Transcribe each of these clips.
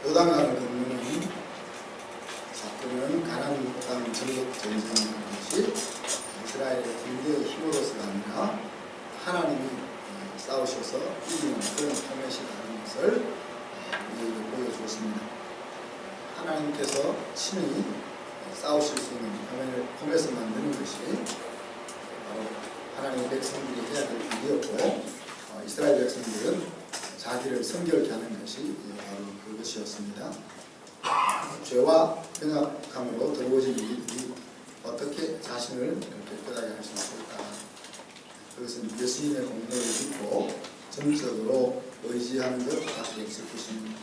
요단강을 건너는 사건은 가나안 땅 전국 전쟁이라는 것이 이스라엘의 군대의 힘으로서가 아니라 하나님이 싸우셔서 이기는 그런 포맷이라는 것을 우리에게 보여주었습니다. 하나님께서 친히 싸우실 수 있는 포맷을 만드는 것이 바로 하나님의 백성들이 해야 될 일이었고, 이스라엘 백성들은 자기를 성결케 하는 것이 바로 그것이었습니다. 죄와 변약함으로 더러워진 이들이 어떻게 자신을 이렇게 깨닫게 할 수 있을까? 그것은 예수님의 공로를 믿고 전적으로 의지하는 것밖에 없을 것입니다.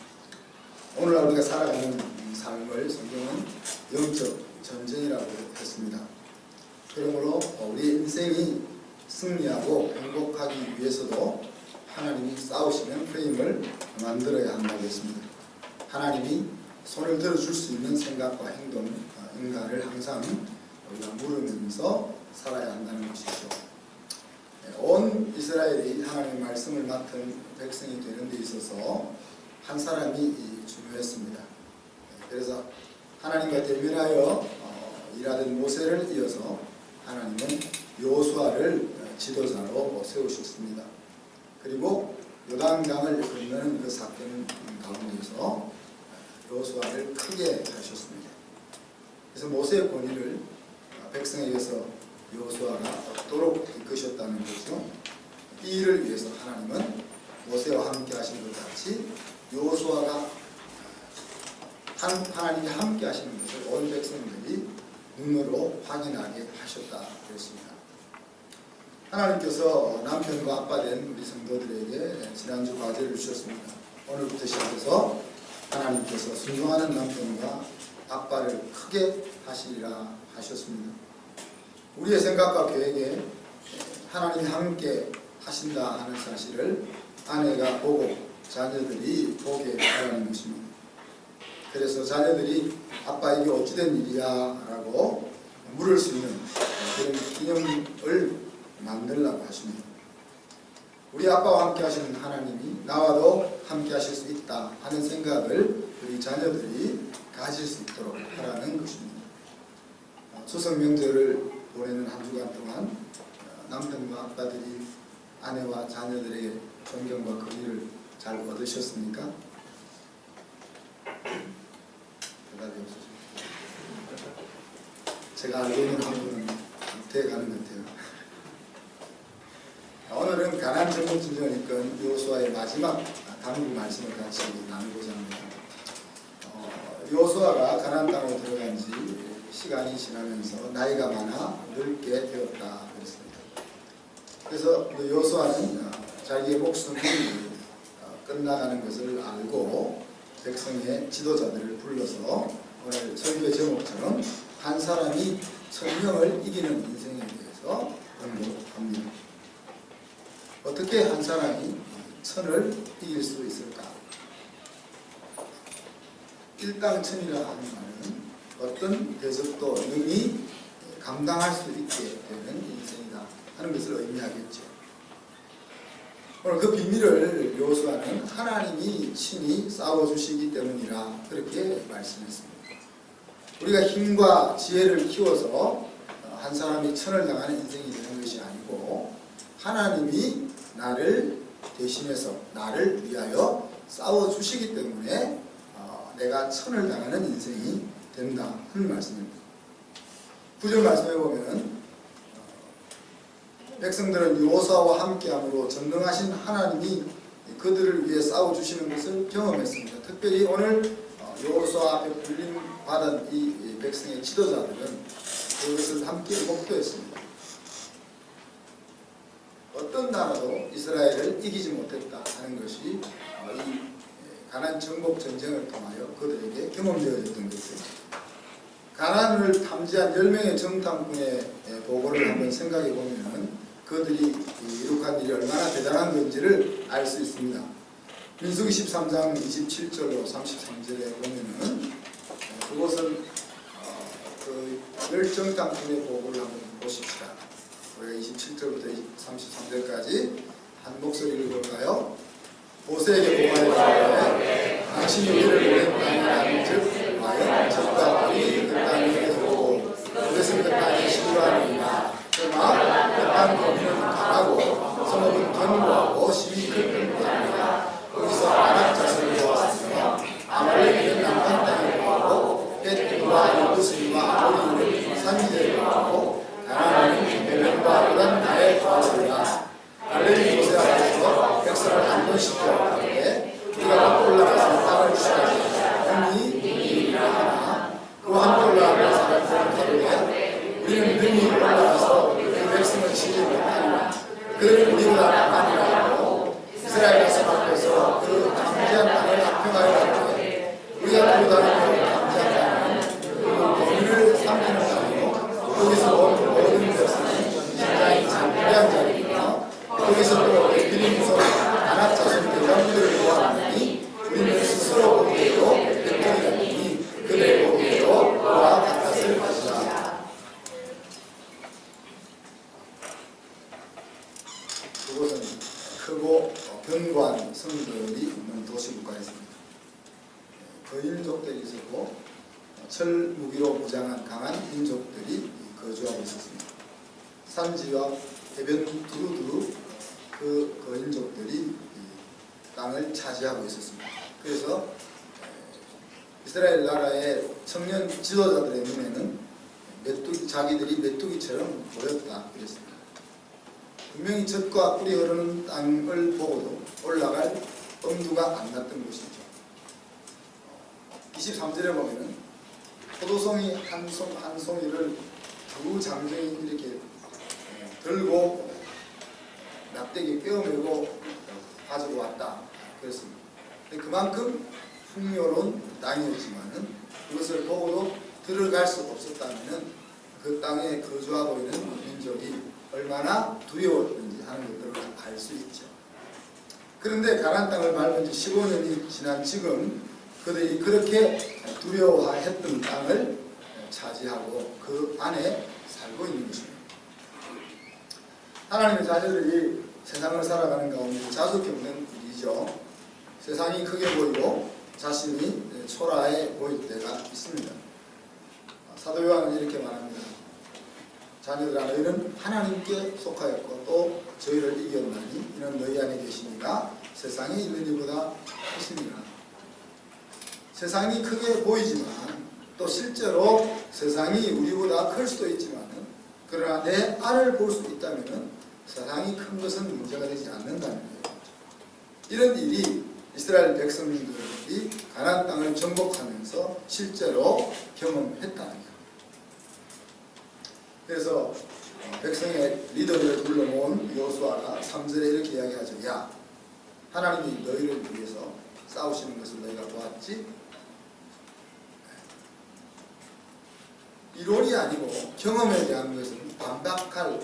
오늘날 우리가 살아가는 삶을 성경은 영적 전쟁이라고 했습니다. 그러므로 우리 인생이 승리하고 행복하기 위해서도 하나님이 싸우시는 프레임을 만들어야 한다고 했습니다. 하나님이 손을 들어줄 수 있는 생각과 행동, 인간을 항상 우리가 물으면서 살아야 한다는 것이죠. 온 이스라엘이 하나님의 말씀을 맡은 백성이 되는 데 있어서 한 사람이 중요했습니다. 그래서 하나님과 대면하여 일하던 모세를 이어서 하나님은 여호수아를 지도자로 세우셨습니다. 그리고 요단강을 건너는 그 사건 가운데서 여호수아를 크게 하셨습니다. 그래서 모세의 권위를 백성에게서 여호수아가 얻도록 이끄셨다는 것이죠. 이 일을 위해서 하나님은 모세와 함께 하신 것 같이 여호수아가 하나님이 함께 하시는 것을 온 백성들이 눈으로 확인하게 하셨다 그랬습니다. 하나님께서 남편과 아빠 된 우리 성도들에게 지난주 과제를 주셨습니다. 오늘부터 시작해서 하나님께서 순종하는 남편과 아빠를 크게 하시리라 하셨습니다. 우리의 생각과 계획에 하나님이 함께 하신다 하는 사실을 아내가 보고 자녀들이 보게 하라는 것입니다. 그래서 자녀들이 아빠 이게 어찌된 일이야 라고 물을 수 있는 그런 기념을 만들라고 하십니다. 우리 아빠와 함께 하시는 하나님이 나와도 함께 하실 수 있다 하는 생각을 우리 자녀들이 가질 수 있도록 하라는 것입니다. 추석 명절을 보내는 한 주간 동안 남편과 아빠들이 아내와 자녀들에게 존경과 긍휼을 잘 얻으셨습니까? 대답이 없으십니까? 제가 알고 있는 한 분은 돼가는 것 같아요. 오늘은 가나안 전국 전쟁이니까 여호수아의 마지막 당부 말씀을 같이 나누고자 합니다. 여호수아가 가나안 땅으로 들어간 지 시간이 지나면서 나이가 많아 늙게 되었다 그랬습니다. 그래서 여호수아는 자기의 목숨이 끝나가는 것을 알고 백성의 지도자들을 불러서 오늘 설교의 제목처럼 한 사람이 천명을 이기는 인생에 대해서 언급합니다. 어떻게 한 사람이 천을 이길 수 있을까? 일당천이라 하는 말은 어떤 대적도 능히 감당할 수 있게 되는 인생이다 하는 것을 의미하겠죠. 오늘 그 비밀을 여호수아는 하나님이 친히 싸워주시기 때문이라 그렇게 말씀했습니다. 우리가 힘과 지혜를 키워서 한 사람이 천을 당하는 인생이 되는 것이 아니고 하나님이 나를 대신해서 나를 위하여 싸워주시기 때문에 내가 천을 당하는 인생이 된다 하는 말씀입니다. 9절 말씀해 보면 백성들은 여호수아와 함께함으로 전능하신 하나님이 그들을 위해 싸워주시는 것을 경험했습니다. 특별히 오늘 여호수아 앞에 불림받은 이 백성의 지도자들은 그것을 함께 목도했습니다. 어떤 나라도 이스라엘을 이기지 못했다 하는 것이 이 가나안 정복 전쟁을 통하여 그들에게 경험되어졌던 것이죠. 가나안을 탐지한 10명의 정탐꾼의 보고를 한번 생각해 보면 그들이 이룩한 일이 얼마나 대단한 건지를 알 수 있습니다. 민수기 13장 27절로 33절에 보면은 그것은 그 10정탐꾼의 보고를 한번 보십시다. 우리가 27절부터 33절까지 한 목소리를 볼까요? 모세에게 보고하여 당신이 우리를 보낸 땅이라는 즉 과연 적과 꿀이 그 땅에 되고 그것은 그 땅이 시루하느니라. 그러나 그 땅 거민은 강하고 성읍은 견고하고 심히 큰 땅이라. 거기서 아낙 자손을 보았으며 아말렉은 남한 땅을 보고 헷과 여부스와 아모리는 산지대를 보고 가나안은 베면과 요단가에 거하리라. 갈렙이 모세 앞에서 백성을 안전시켜 가는데 우리가 함께 올라가서 땅을 주시라. 능히 하나 그 함께 올라가는 사람들은 가로되 우리는 능히 올라가서 그 백성을 치지 못하리라. 그들은 우리보다 강하니라 하고 이스라엘 백성 앞에서 그 강제한 땅을 압평하여 가는데 우리가 돌아다니며 강제한 땅은 그 거민을 삼키는 땅이요 거기서 온 모든 백성은 신장이 장대한 자리이며 거기서 또 에필림에서 아낙 자손 대장들을 보았느니 우리는 스스로 보기에도 백정이라니 그들 보기에도 그와 같았을 것이다. 그곳은 크고 견고한 성들이 있는 도시국가였습니다. 거인족들이 있었고 철무기로 무장한 강한 민족들이 거주하고 있었습니다. 산지와 해변 두루두루 그 거인족들이 땅을 차지하고 있었습니다. 그래서 이스라엘 나라의 청년 지도자들의 눈에는 자기들이 메뚜기처럼 보였다 그랬습니다. 분명히 젖과 꿀이 흐르는 땅을 보고도 올라갈 엄두가 안 났던 곳이죠. 23절에 보면은 포도송이 한 송이를 두 장정이 이렇게 들고 납대기 꿰어매고 가지고 왔다 그랬습니다. 그만큼 풍요로운 땅이었지만은 그것을 보고도 들어갈 수 없었다면은 그 땅에 거주하고 있는 민족이 얼마나 두려웠는지 하는 것들을 알 수 있죠. 그런데 가나안 땅을 밟은 지 15년이 지난 지금 그들이 그렇게 두려워했던 땅을 차지하고 그 안에 살고 있는 것입니다. 하나님의 자녀들이 세상을 살아가는 가운데 자주 겪는 일이죠. 세상이 크게 보이고 자신이 초라해 보일 때가 있습니다. 사도 요한은 이렇게 말합니다. 자녀들아 너희는 하나님께 속하였고 또 저희를 이겼나니 이는 너희 안에 계시니가 세상에 있는 이보다 크시니라. 세상이 크게 보이지만 또 실제로 세상이 우리보다 클 수도 있지만 그러나 내 안을 볼 수 있다면 세상이 큰 것은 문제가 되지 않는다는 거예요. 이런 일이 이스라엘 백성들이 가나안 땅을 정복하면서 실제로 경험했다는 거예요. 그래서 백성의 리더를 불러놓은 여호수아가 3절에 이렇게 이야기하죠. 야, 하나님이 너희를 위해서 싸우시는 것을 너희가 보았지? 이론이 아니고 경험에 대한 것은 반박할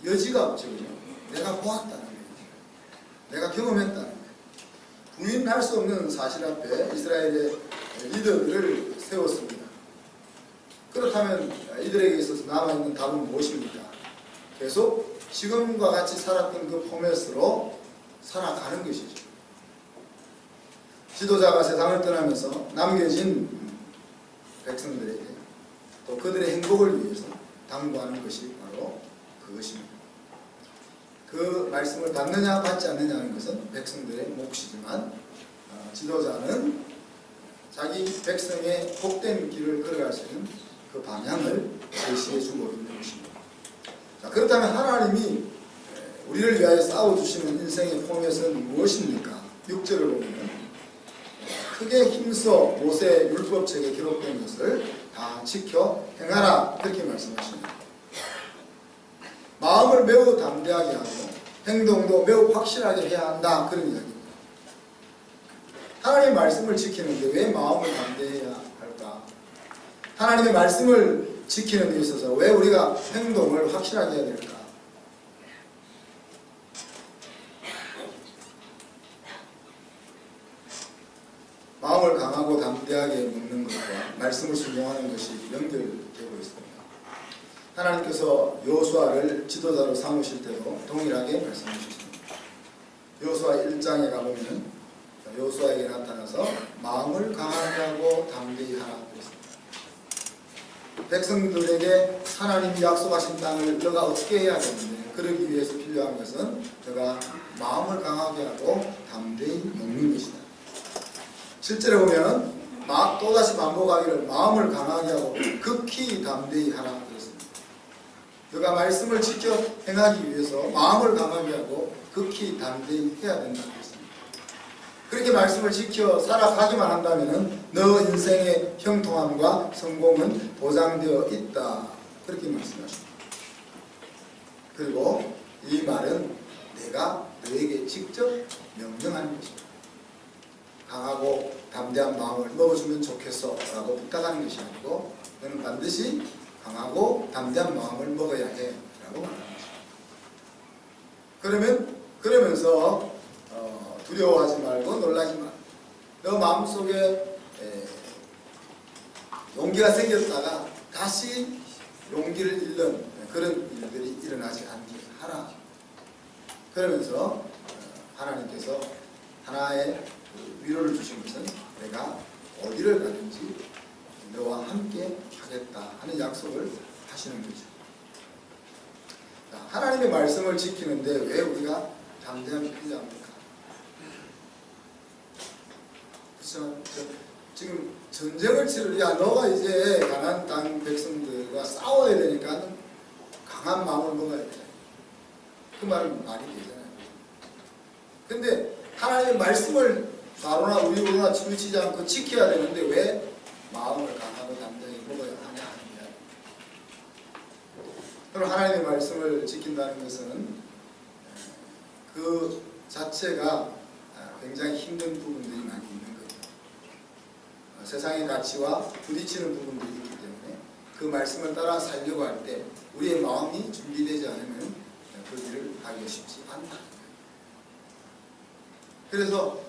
여지가 없죠. 내가 보았다는 거예요. 내가 경험했다는 거예요. 부인할 수 없는 사실 앞에 이스라엘의 리더들을 세웠습니다. 그렇다면 이들에게 있어서 남아있는 답은 무엇입니까? 계속 지금과 같이 살았던 그 포맷으로 살아가는 것이죠. 지도자가 세상을 떠나면서 남겨진 백성들에게 또 그들의 행복을 위해서 당부하는 것이 바로 그것입니다. 그 말씀을 받느냐 받지 않느냐는 것은 백성들의 몫이지만 지도자는 자기 백성의 복된 길을 걸어갈 수 있는 그 방향을 제시해 주고 있는 것입니다. 자, 그렇다면 하나님이 우리를 위하여 싸워주시는 인생의 포맷은 무엇입니까? 6절을 보면 크게 힘써 모세의 율법책에 기록된 것을 다 지켜 행하라 그렇게 말씀하십니다. 마음을 매우 담대하게 하고 행동도 매우 확실하게 해야 한다 그런 이야기입니다. 하나님의 말씀을 지키는데 왜 마음을 담대해야 할까? 하나님의 말씀을 지키는 데 있어서 왜 우리가 행동을 확실하게 해야 될까? 마음을 강하고 담대하게 먹는 것과 말씀을 순종하는 것이 연결되고 있습니다. 하나님께서 여호수아를 지도자로 삼으실 때도 동일하게 말씀하셨습니다. 여호수아 1장에 가보면 여호수아에게 나타나서 마음을 강하게 하고 담대히 하라 그랬습니다. 백성들에게 하나님이 약속하신 땅을 너가 얻게 해야 되는데 그러기 위해서 필요한 것은 너가 마음을 강하게 하고 담대히 먹는 것이다. 실제로 보면 또다시 반복하기를 마음을 강하게 하고 극히 담대히 하라 그랬습니다. 너가 말씀을 지켜 행하기 위해서 마음을 강하게 하고 극히 담대히 해야 된다고 했습니다. 그렇게 말씀을 지켜 살아가기만 한다면 너 인생의 형통함과 성공은 보장되어 있다. 그렇게 말씀하십니다. 그리고 이 말은 내가 너에게 직접 명령하는 것입니다. 강하고 담대한 마음을 먹어주면 좋겠어 라고 부탁하는 것이 아니고 너는 반드시 강하고 담대한 마음을 먹어야 해 라고 말하는 것입니다. 그러면서 두려워하지 말고 놀라지 말고 너 마음속에 용기가 생겼다가 다시 용기를 잃는 그런 일들이 일어나지 않게 하라. 그러면서 하나님께서 하나의 위로를 주신 것은 내가 어디를 가든지 너와 함께 하겠다 하는 약속을 하시는 거죠. 하나님의 말씀을 지키는데 왜 우리가 담대함이 필요합니까? 그렇죠? 지금 전쟁을 치르야 너가 이제 가나안 땅 백성들과 싸워야 되니까 강한 마음을 먹어야 돼. 그 말은 말이 되잖아요. 근데 하나님의 말씀을 나로나 우리로나 치우치지 않고 지켜야 되는데 왜 마음을 강하고 담대히 먹어야 하냐 하는 이야기. 그럼 하나님의 말씀을 지킨다는 것은 그 자체가 굉장히 힘든 부분들이 많이 있는 거예요. 세상의 가치와 부딪히는 부분들이 있기 때문에 그 말씀을 따라 살려고 할 때 우리의 마음이 준비되지 않으면 그 일을 하기가 쉽지 않다. 그래서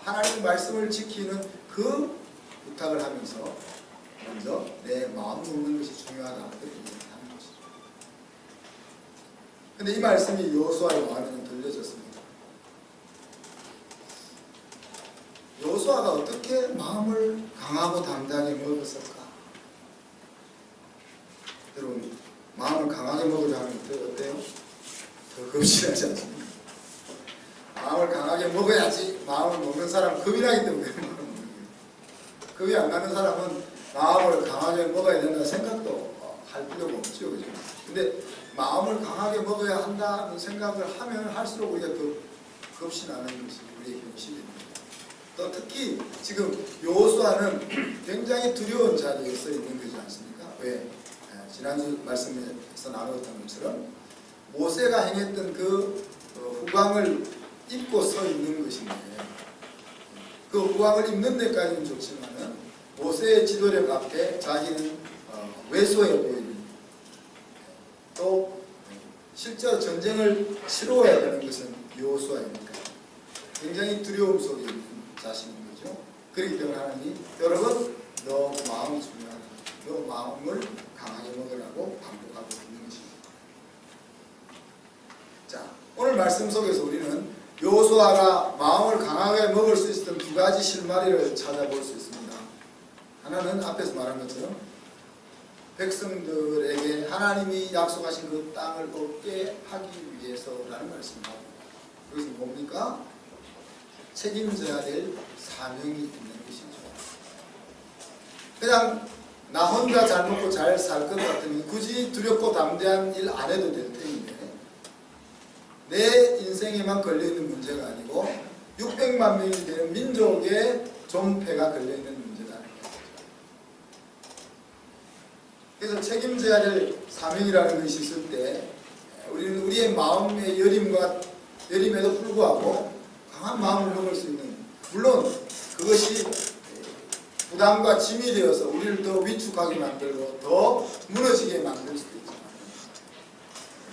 하나님의 말씀을 지키는 그 부탁을 하면서 먼저 내 마음 먹는 것이 중요하다. 그렇게 얘기하는 것이죠. 근데 이 말씀이 여호수아의 마음에는 들려졌습니다. 여호수아가 어떻게 마음을 강하고 담대하게 먹었을까? 여러분, 마음을 강하게 먹으려 하면 어때요? 더 겁신하지 않습니까? 마음을 강하게 먹어야지. 마음을 먹는 사람은 겁이 나기 때문에 마음을 먹는 거예요. 겁이 안 나는 사람은 마음을 강하게 먹어야 된다는 생각도 할 필요가 없죠. 그죠? 근데 마음을 강하게 먹어야 한다는 생각을 하면 할수록 우리가 더 겁신하는 것이 우리의 현실입니다. 또 특히 지금 여호수아는 굉장히 두려운 자리에 서 있는 거지 않습니까? 왜? 지난주 말씀에서 나누었던 것처럼 모세가 행했던 그 후광을 입고 서 있는 것인데 그 후광을 입는 데까지는 좋지만은 모세의 지도력 앞에 자기는 왜소해 보이는 또 실제 전쟁을 치러야 되는 것은 여호수아입니까? 굉장히 두려움 속에 있는 자신인 거죠. 그렇기 때문에 하나님이 여러분 너 마음이 중요하다. 너 마음을 강하게 먹으라고 반복하고 있는 것입니다. 자, 오늘 말씀 속에서 우리는 여호수아가 마음을 강하게 먹을 수 있었던 두 가지 실마리를 찾아볼 수 있습니다. 하나는 앞에서 말한 것처럼 백성들에게 하나님이 약속하신 그 땅을 얻게 하기 위해서라는 말씀입니다. 그것은 뭡니까? 책임져야 될 사명이 있는 것이죠. 그냥 나 혼자 잘 먹고 잘 살 것 같으면 굳이 두렵고 담대한 일 안 해도 될 텐데 내 인생에만 걸려있는 문제가 아니고 600만 명이 되는 민족의 존폐가 걸려있는 문제다. 그래서 책임져야 될 사명이라는 것이 있을 때 우리는 우리의 마음의 여림에도 불구하고 강한 마음을 먹을 수 있는, 물론 그것이 부담과 짐이 되어서 우리를 더 위축하게 만들고 더 무너지게 만들 수도 있지만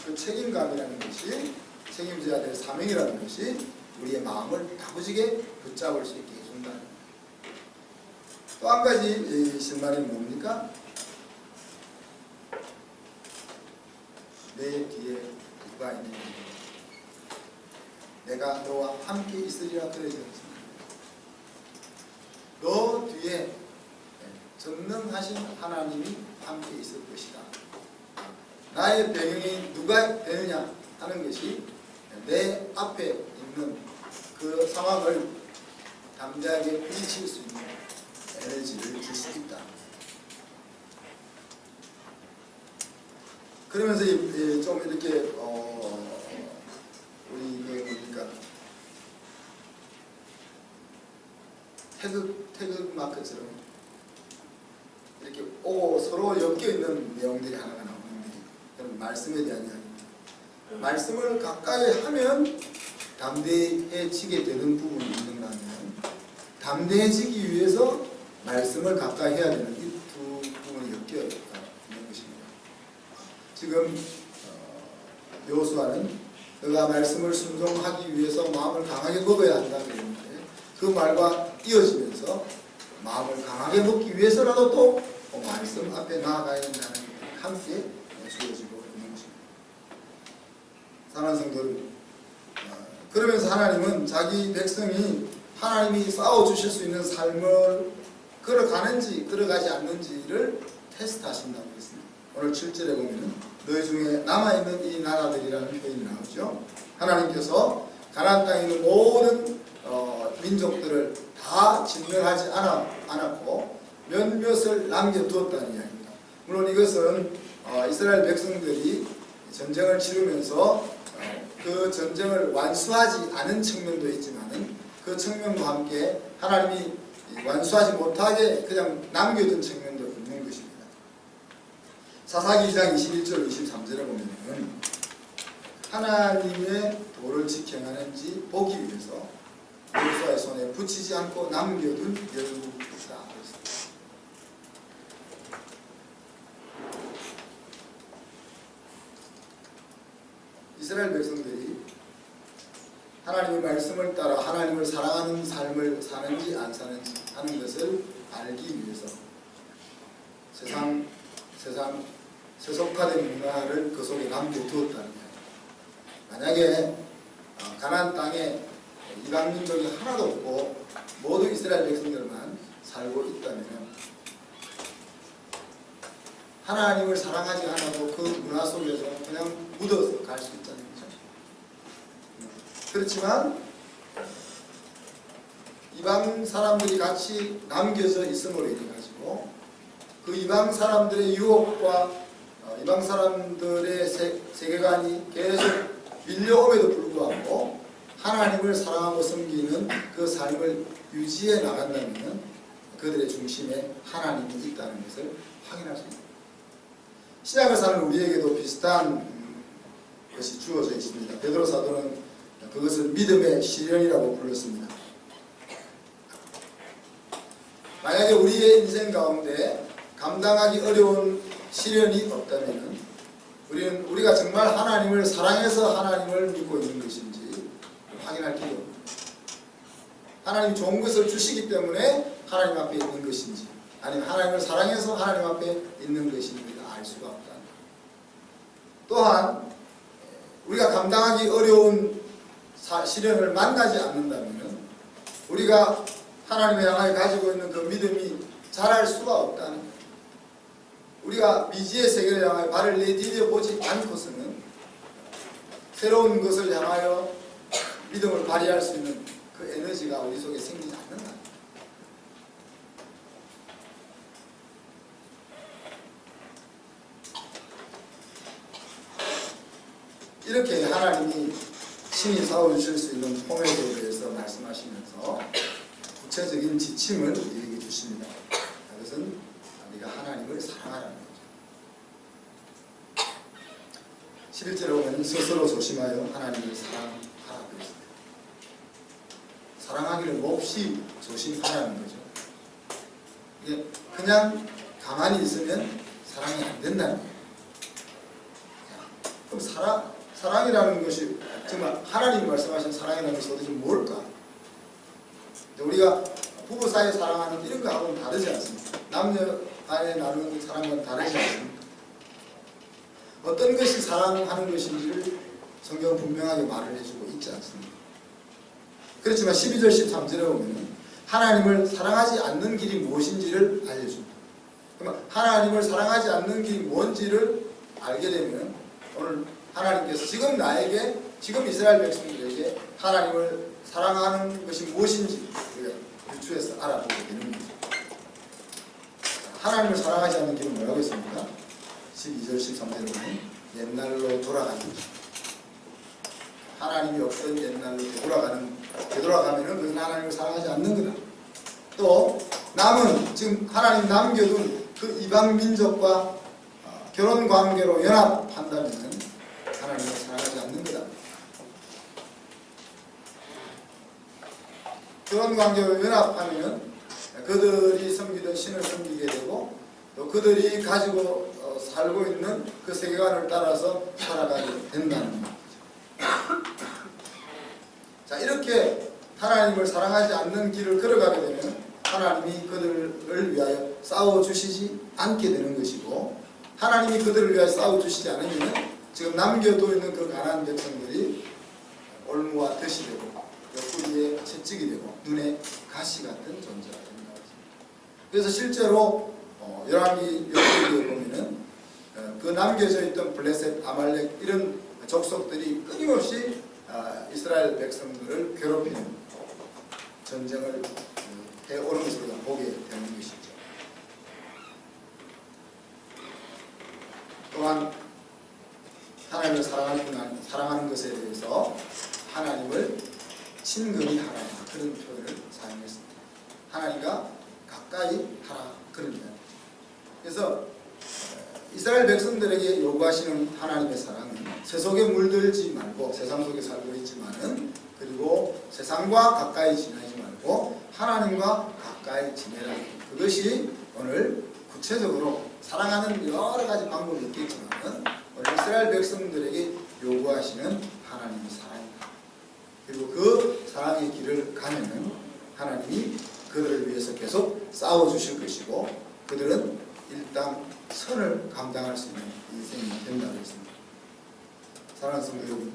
그 책임감이라는 것이, 책임져야 될 사명이라는 것이 우리의 마음을 다부지게 붙잡을 수 있게 해준다. 또 한 가지 실마리 뭡니까? 내 뒤에 누가 있느냐, 내가 너와 함께 있으리라 그러지 않습니까? 백성하신 하나님이 함께 있을 것이다. 나의 배경이 누가 되느냐 하는 것이 내 앞에 있는 그 상황을 담대하게 부딪힐 수 있는 에너지를 줄 수 있다. 그러면서 좀 이렇게 우리 뭡니까 태극 마크처럼 이렇게 오고 서로 엮여 있는 내용들이 하나가 나오는데 그런 말씀에 대한 이야기입니다. 말씀을 가까이 하면 담대해지게 되는 부분이 있는가 하면 담대해지기 위해서 말씀을 가까이 해야 되는 이 두 부분이 엮여 있는 것입니다. 지금 여호수아는 그가 말씀을 순종하기 위해서 마음을 강하게 먹어야 한다고 했는데 그 말과 이어지면서 마음을 강하게 먹기 위해서라도 또 말씀 앞에 나아가야 된다는 게 함께 주어지고 있는 것입니다. 사랑하는 성도들, 그러면서 하나님은 자기 백성이 하나님이 싸워주실 수 있는 삶을 걸어가는지 걸어가지 않는지를 테스트하신다고 했습니다. 오늘 7절에 보면 너희 중에 남아있는 이 나라들이라는 표현이 나오죠. 하나님께서 가나안 땅에 있는 모든 민족들을 다 진멸하지 않았고 몇몇을 남겨두었다는 이야기입니다. 물론 이것은 이스라엘 백성들이 전쟁을 치르면서 그 전쟁을 완수하지 않은 측면도 있지만 그 측면과 함께 하나님이 완수하지 못하게 그냥 남겨둔 측면도 있는 것입니다. 사사기 2장 21절 23절에 보면 하나님의 도를 지켜가는지 보기 위해서 여호수아의 손에 붙이지 않고 남겨둔 열국이다. 이스라엘 백성들이 하나님의 말씀을 따라 하나님을 사랑하는 삶을 사는지 안 사는지 하는 것을 알기 위해서 세상 세속화된 문화를 그 속에 남겨두었다는 거예요. 만약에 가나안 땅에 이방 민족이 하나도 없고 모두 이스라엘 백성들만 살고 있다면 하나님을 사랑하지 않아도 그 문화 속에서 그냥 묻어서 갈 수 있다는 거죠. 그렇지만 이방 사람들이 같이 남겨져 있음으로 인해 가지고 그 이방 사람들의 유혹과 이방 사람들의 세계관이 계속 밀려옴에도 불구하고 하나님을 사랑하고 섬기는 그 삶을 유지해 나간다면 그들의 중심에 하나님이 있다는 것을 확인할 수 있습니다. 신약을 사는 우리에게도 비슷한 것이 주어져 있습니다. 베드로 사도는 그것을 믿음의 시련이라고 불렀습니다. 만약에 우리의 인생 가운데 감당하기 어려운 시련이 없다면 우리가 정말 하나님을 사랑해서 하나님을 믿고 있는 것인지 확인할 필요 없습니다. 하나님이 좋은 것을 주시기 때문에 하나님 앞에 있는 것인지 아니면 하나님을 사랑해서 하나님 앞에 있는 것인지 알 수가 없다. 또한 우리가 감당하기 어려운 시련을 만나지 않는다면 우리가 하나님을 향하여 가지고 있는 그 믿음이 자랄 수가 없다는 거예요. 우리가 미지의 세계를 향하여 발을 내디뎌 보지 않고서는 새로운 것을 향하여 믿음을 발휘할 수 있는 그 에너지가 우리 속에 생기지 않는다. 이렇게 하나님이 친히 싸워주실 수 있는 포맷에 대해서 말씀하시면서 구체적인 지침을 우리에게 주십니다. 그것은 우리가 하나님을 사랑하라는 거죠. 11절에 보면 스스로 조심하여 하나님을 사랑하라고 했습니다. 사랑하기를 몹시 조심하라는 거죠. 이게 그냥 가만히 있으면 사랑이 안 된다는 거예요. 그럼 사랑이라는 것이 정말 하나님이 말씀하신 사랑이라는 것이 도대체 뭘까? 우리가 부부 사이에 사랑하는 이런 거하고는 다르지 않습니까? 남녀 간에 나누는 사랑과는 다르지 않습니까? 어떤 것이 사랑하는 것인지를 성경은 분명하게 말을 해주고 있지 않습니까? 그렇지만 12절 13절에 보면 하나님을 사랑하지 않는 길이 무엇인지를 알려줍니다. 그러면 하나님을 사랑하지 않는 길이 뭔지를 알게 되면 오늘 하나님께서 지금 나에게, 지금 이스라엘 백성들에게 하나님을 사랑하는 것이 무엇인지 우리가 유추해서 알아보게 되는 거죠. 하나님을 사랑하지 않는 길은 뭐라고 했습니까? 12절 13절에 보면 옛날로 돌아가는 길. 하나님이 없던 옛날로 되돌아가면은 그것은 하나님을 사랑하지 않는 거다. 또 남은 지금 하나님 남겨둔 그 이방 민족과 결혼 관계로 연합한다면은 하나님을 사랑하지 않는 거다. 결혼 관계로 연합하면은 그들이 섬기던 신을 섬기게 되고 또 그들이 가지고 살고 있는 그 세계관을 따라서 살아가게 된다는 거죠. 자, 이렇게 하나님을 사랑하지 않는 길을 걸어가게 되면 하나님이 그들을 위하여 싸워주시지 않게 되는 것이고, 하나님이 그들을 위하여 싸워주시지 않으면 지금 남겨두어 있는 그 가나안 백성들이 올무와 덫이 되고 옆구리에 채찍이 되고 눈에 가시 같은 존재가 된다. 그래서 실제로 열왕기에 보면은 그 남겨져 있던 블레셋, 아말렉 이런 족속들이 끊임없이 이스라엘 백성들을 괴롭히는 전쟁을 해오는 것을 우리가 보게 되는 것이죠. 또한 하나님을 사랑하는 것에 대해서 하나님을 친근히 하라, 그런 표현을 사용했습니다. 하나님과 가까이 하라, 그런 이야기. 그래서 이스라엘 백성들에게 요구하시는 하나님의 사랑은 세속에 물들지 말고, 세상 속에 살고 있지만은, 그리고 세상과 가까이 지내지 말고 하나님과 가까이 지내라. 그것이 오늘 구체적으로 사랑하는 여러 가지 방법이 있겠지만은 오늘 이스라엘 백성들에게 요구하시는 하나님의 사랑입니다. 그리고 그 사랑의 길을 가면은 하나님이 그들을 위해서 계속 싸워주실 것이고, 그들은 일단 선을 감당할 수 있는 인생이 된다고 했습니다. 사랑하는 성도 여러분,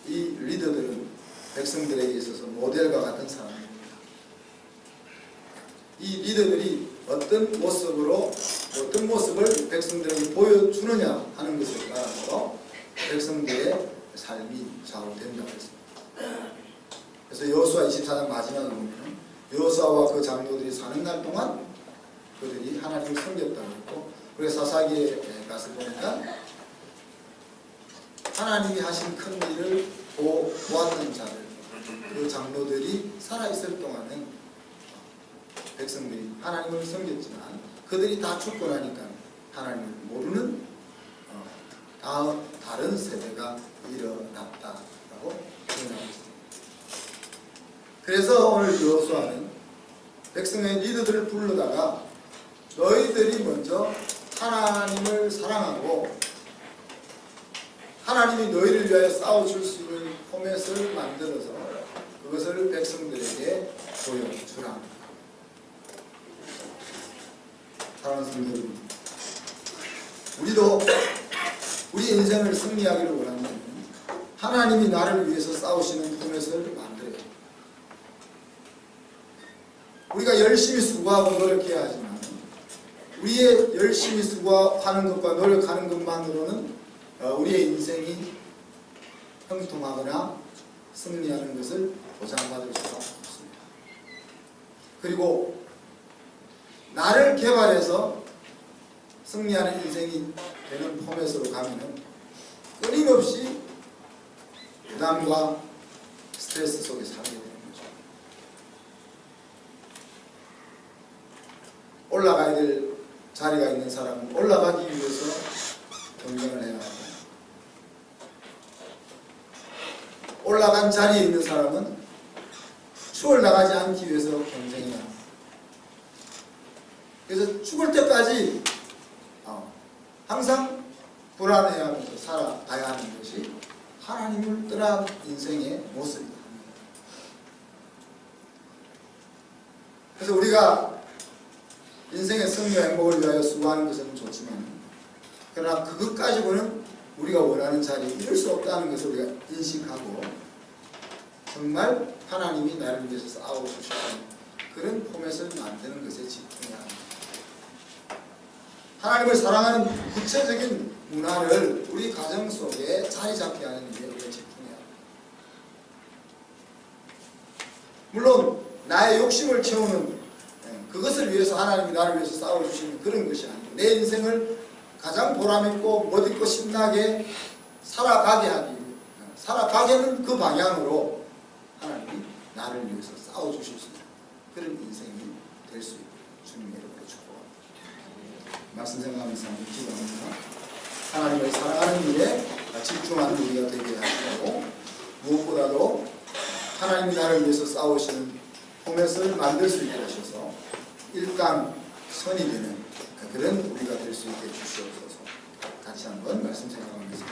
이 리더들은 백성들에게 있어서 모델과 같은 사람입니다. 이 리더들이 어떤 모습을 백성들에게 보여주느냐 하는 것에 따라서 백성들의 삶이 좌우된다고 했습니다. 그래서 여호수아 24장 마지막에 보면 여호수아와 그 장로들이 사는 날 동안 그들이 하나님을 섬겼다고 했고, 그래서 사사기에 가서 보니까 하나님이 하신 큰 일을 보았던 자들, 그 장로들이 살아있을 동안은 백성들이 하나님을 섬겼지만 그들이 다 죽고 나니까 하나님을 모르는 다른 세대가 일어났다라고 표현하고 있습니다. 그래서 오늘 여호수아는 백성의 리더들을 부르다가 너희들이 먼저 하나님을 사랑하고 하나님이 너희를 위하여 싸워줄 수 있는 포맷을 만들어서 그것을 백성들에게 보여주라. 사랑하는 성도 여러분, 우리도 우리 인생을 승리하기를 원하면 하나님이 나를 위해서 싸우시는 포맷을 만들어야 합니다. 우리가 열심히 수고하고 노력해야 하지만 우리의 열심히 수고하는 것과 노력하는 것만으로는 우리의 인생이 형통하거나 승리하는 것을 보장받을 수가 없습니다. 그리고 나를 개발해서 승리하는 인생이 되는 포맷으로 가면은 끊임없이 부담과 스트레스 속에 살게 되는 거죠. 올라가야 될 자리가 있는 사람은 올라가기 위해서 경쟁을 해야 하고, 올라간 자리에 있는 사람은 추월 나가지 않기 위해서 경쟁해야 합니다. 그래서 죽을 때까지 항상 불안해하면서 살아가야 하는 것이 하나님을 떠난 인생의 모습이다. 그래서 우리가 인생의 승리와 행복을 위하여 수고하는 것은 좋지만, 그러나 그것 가지고는 우리가 원하는 자리에 이룰 수 없다는 것을 우리가 인식하고 정말 하나님이 나를 위해서 싸워주시는 그런 포맷을 만드는 것에 집중해야 합니다. 하나님을 사랑하는 구체적인 문화를 우리 가정 속에 자리 잡게 하는 일에 우리가 집중해야 합니다. 물론 나의 욕심을 채우는 그것을 위해서 하나님이 나를 위해서 싸워주시는 그런 것이 아니고 내 인생을 가장 보람있고 멋있고 신나게 살아가게는 그 방향으로 하나님이 나를 위해서 싸워주실 수 있는 그런 인생이 될 수 있도록 주님의 이름으로 축복합니다. 말씀 생각하면서 한번 기도합니다. 하나님을 사랑하는 일에 집중하는 우리가 되게 하시고 무엇보다도 하나님이 나를 위해서 싸우시는 포맷을 만들 수 있게 하셔서 일강선이 되는 그런 우리가 될 수 있게 주시옵소서. 같이 한번 말씀 생각하면서